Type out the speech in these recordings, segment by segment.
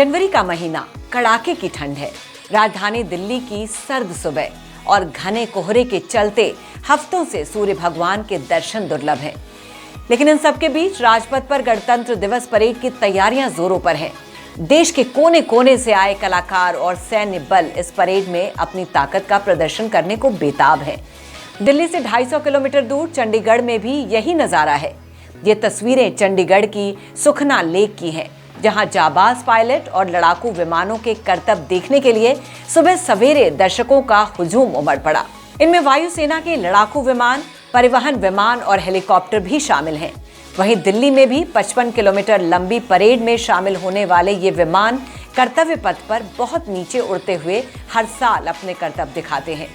जनवरी का महीना, कड़ाके की ठंड है। राजधानी दिल्ली की सर्द सुबह और घने कोहरे के चलते हफ्तों से सूर्य भगवान के दर्शन दुर्लभ हैं। लेकिन इन सबके बीच राजपथ पर गणतंत्र दिवस परेड की तैयारियां जोरों पर हैं। देश के कोने कोने से आए कलाकार और सैन्य बल इस परेड में अपनी ताकत का प्रदर्शन करने को बेताब है। दिल्ली से 250 किलोमीटर दूर चंडीगढ़ में भी यही नजारा है। ये तस्वीरें चंडीगढ़ की सुखना लेक की हैं, जहां जाबाज पायलट और लड़ाकू विमानों के करतब देखने के लिए सुबह सवेरे दर्शकों का हुजूम उमड़ पड़ा। इनमें वायुसेना के लड़ाकू विमान, परिवहन विमान और हेलीकॉप्टर भी शामिल हैं। वहीं दिल्ली में भी 55 किलोमीटर लंबी परेड में शामिल होने वाले ये विमान कर्तव्य पथ पर बहुत नीचे उड़ते हुए हर साल अपने करतब दिखाते हैं।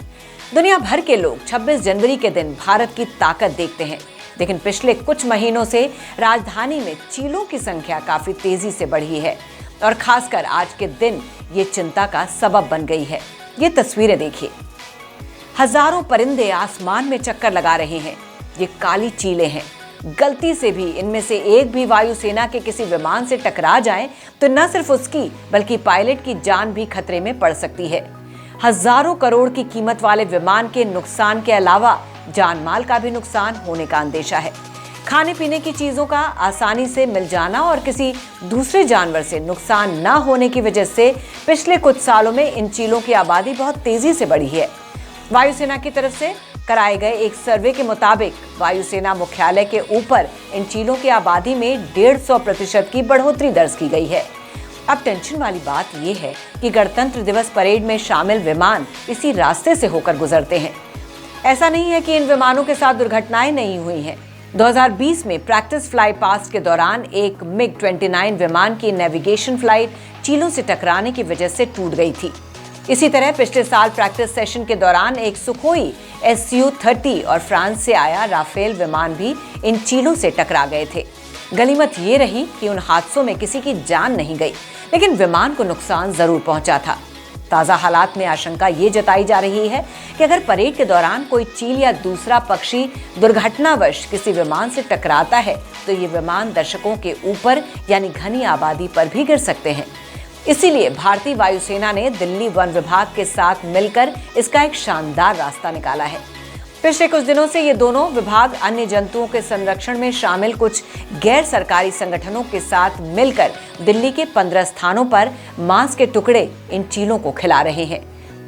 दुनिया भर के लोग 26 जनवरी के दिन भारत की ताकत देखते हैं, लेकिन पिछले कुछ महीनों से राजधानी में चीलों की संख्या काफी तेजी से बढ़ी है और खासकर आज के दिन ये चिंता का सबब बन गई है। ये तस्वीरें देखिए, हजारों परिंदे आसमान में चक्कर लगा रहे हैं। ये काली चीलें हैं। गलती से भी इनमें से एक भी वायुसेना के किसी विमान से टकरा जाए तो न सिर्फ उसकी बल्कि पायलट की जान भी खतरे में पड़ सकती है। हजारों करोड़ की कीमत वाले विमान के नुकसान के अलावा जान माल का भी नुकसान होने का अंदेशा है। खाने पीने की चीजों का आसानी से मिल जाना और किसी दूसरे जानवर से नुकसान न होने की वजह से पिछले कुछ सालों में इन चीलों की आबादी बहुत तेजी से बढ़ी है। वायुसेना की तरफ से कराए गए एक सर्वे के मुताबिक वायुसेना मुख्यालय के ऊपर इन चीलों की आबादी में 150% की बढ़ोतरी दर्ज की गई है। अब टेंशन वाली बात यह है कि गणतंत्र दिवस परेड में शामिल विमान इसी रास्ते से होकर गुजरते हैं। ऐसा नहीं है कि इन विमानों के साथ दुर्घटनाएं नहीं हुई हैं। 2020 में प्रैक्टिस फ्लाई पास्ट के दौरान एक MiG-29 विमान की नेविगेशन फ्लाइट चीलों से टकराने की वजह से टूट गई थी। इसी तरह पिछले साल प्रैक्टिस सेशन के दौरान एक सुखोई Su-30 और फ्रांस से आया राफेल विमान भी इन चीलों से टकरा गए थे। गनीमत ये रही कि उन हादसों में किसी की जान नहीं गई, लेकिन विमान को नुकसान जरूर पहुंचा था। ताजा हालात में आशंका ये जताई जा रही है कि अगर परेड के दौरान कोई चील या दूसरा पक्षी दुर्घटनावश किसी विमान से टकराता है तो ये विमान दर्शकों के ऊपर यानी घनी आबादी पर भी गिर सकते हैं। इसीलिए भारतीय वायुसेना ने दिल्ली वन विभाग के साथ मिलकर इसका एक शानदार रास्ता निकाला है। पिछले कुछ दिनों से ये दोनों विभाग अन्य जंतुओं के संरक्षण में शामिल कुछ गैर सरकारी संगठनों के साथ मिलकर दिल्ली के 15 स्थानों पर मांस के टुकड़े इन चीलों को खिला रहे हैं।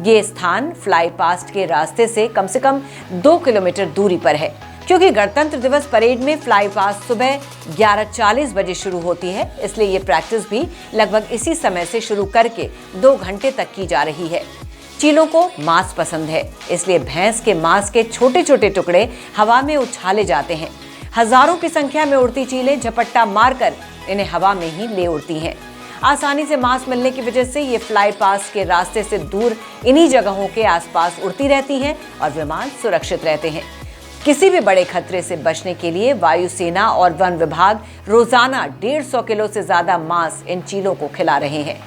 ये स्थान फ्लाई पास्ट के रास्ते से कम 2 किलोमीटर दूरी पर है। क्योंकि गणतंत्र दिवस परेड में फ्लाई पास्ट सुबह 11:40 बजे शुरू होती है, इसलिए ये प्रैक्टिस भी लगभग इसी समय से शुरू करके 2 घंटे तक की जा रही है। चीलों को मांस पसंद है, इसलिए भैंस के मांस के छोटे छोटे टुकड़े हवा में उछाले जाते हैं। हजारों की संख्या में उड़ती चीलें झपट्टा मारकर इन्हें हवा में ही ले उड़ती हैं। आसानी से मांस मिलने की वजह से ये फ्लाई पास्ट के रास्ते से दूर इन्हीं जगहों के आसपास उड़ती रहती हैं और विमान सुरक्षित रहते हैं। किसी भी बड़े खतरे से बचने के लिए वायुसेना और वन विभाग रोजाना 150 किलो से ज्यादा मांस इन चीलों को खिला रहे हैं।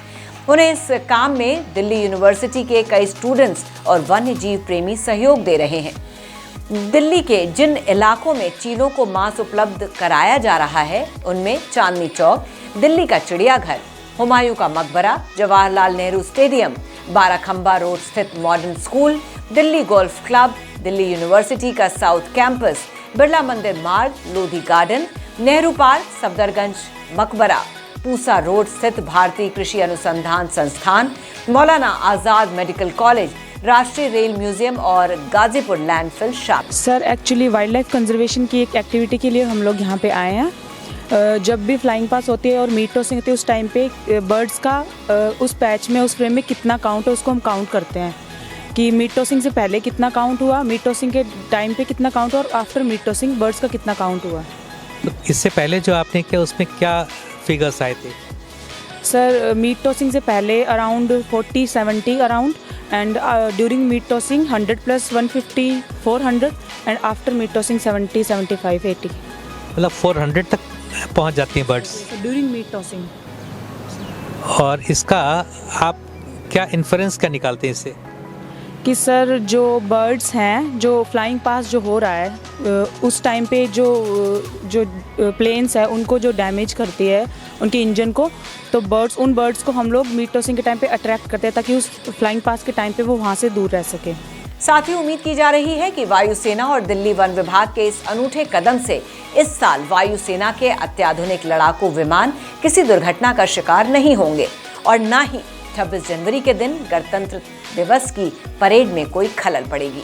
उन्हें इस काम में दिल्ली यूनिवर्सिटी के कई स्टूडेंट्स और वन्य जीव प्रेमी सहयोग दे रहे हैं। दिल्ली के जिन इलाकों में चीलों को मांस उपलब्ध कराया जा रहा है उनमें चांदनी चौक, दिल्ली का चिड़ियाघर, हुमायूं का मकबरा, जवाहरलाल नेहरू स्टेडियम, बाराखंबा रोड स्थित modern school, Delhi golf club, Delhi university का साउथ कैंपस, बिरला मंदिर मार्ग, लोधी गार्डन, नेहरू पार्क, सफदरगंज मकबरा, पूसा रोड स्थित भारतीय कृषि अनुसंधान संस्थान, मौलाना आजाद मेडिकल कॉलेज, राष्ट्रीय रेल म्यूजियम और गाजीपुर लैंडफिल शामिल। Sir actually wild life conservation की एक एक्टिविटी के लिए हम लोग यहाँ पे आए हैं। जब भी फ्लाइंग पास होती है और मीट टॉसिंग होती है उस टाइम पे बर्ड्स का उस पैच में उस फ्रेम में कितना काउंट है उसको हम काउंट करते हैं कि मीट टॉसिंग से पहले कितना काउंट हुआ, मीट टॉसिंग के टाइम पे कितना काउंट हुआ और आफ्टर मीट टॉसिंग बर्ड्स का कितना काउंट हुआ। इससे पहले जो आपने किया उसमें क्या फिगर्स आए थे? सर मीट टॉसिंग से पहले around 40-70 around and during meat tossing 100 + 150 400 and after meat tossing 70 75 80। मतलब 400 तक पहुंच जाती हैं बर्ड्स ड्यूरिंग मीट टॉसिंग। और इसका आप क्या इन्फ्रेंस क्या निकालते हैं इससे? कि सर जो बर्ड्स हैं जो फ्लाइंग पास जो हो रहा है उस टाइम पे जो प्लेन्स है उनको जो डैमेज करती है उनके इंजन को, तो उन बर्ड्स को हम लोग मीट टॉसिंग के टाइम पे अट्रैक्ट करते हैं ताकि उस फ्लाइंग पास के टाइम पे वो वहाँ से दूर रह सके। साथ ही उम्मीद की जा रही है कि वायुसेना और दिल्ली वन विभाग के इस अनूठे कदम से इस साल वायुसेना के अत्याधुनिक लड़ाकू विमान किसी दुर्घटना का शिकार नहीं होंगे और न ही 26 जनवरी के दिन गणतंत्र दिवस की परेड में कोई खलल पड़ेगी।